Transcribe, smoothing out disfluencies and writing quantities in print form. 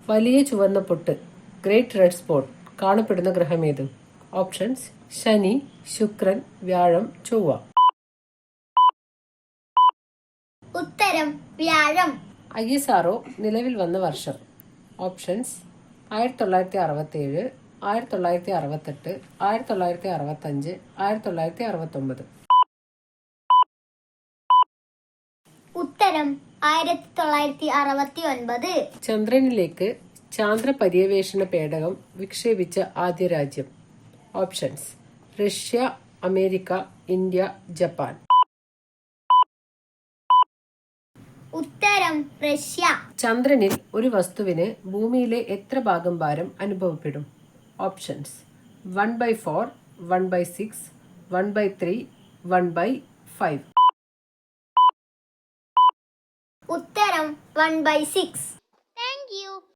വലിയ ചുവന്ന പൊട്ട് ഗ്രേറ്റ് റെഡ് സ്പോട്ട് കാണപ്പെടുന്ന ഗ്രഹം ഏത്? ഓപ്ഷൻസ്: ശനി, ശുക്രൻ, വ്യാഴം, ചൊവ്വ. ഉത്തരം വ്യാഴം. ISRO നിലവിൽ വന്ന വർഷം? ഓപ്ഷൻസ്: 1967, 1968, 1965, 1969. ഉത്തരം 1969. ചന്ദ്രനിലേക്ക് ചാന്ദ്ര പര്യവേഷണ പേടകം വിക്ഷേപിച്ച ആദ്യ രാജ്യം? Options: Russia, America, India, Japan. ഉത്തരം റഷ്യ. ചന്ദ്രനിൽ ഒരു വസ്തുവിന് ഭൂമിയിലെ എത്ര ഭാഗം ഭാരം അനുഭവപ്പെടും? ഓപ്ഷൻസ്: 1/4, 1/6, 1/3, 1/5. ഉത്തരം 1/6.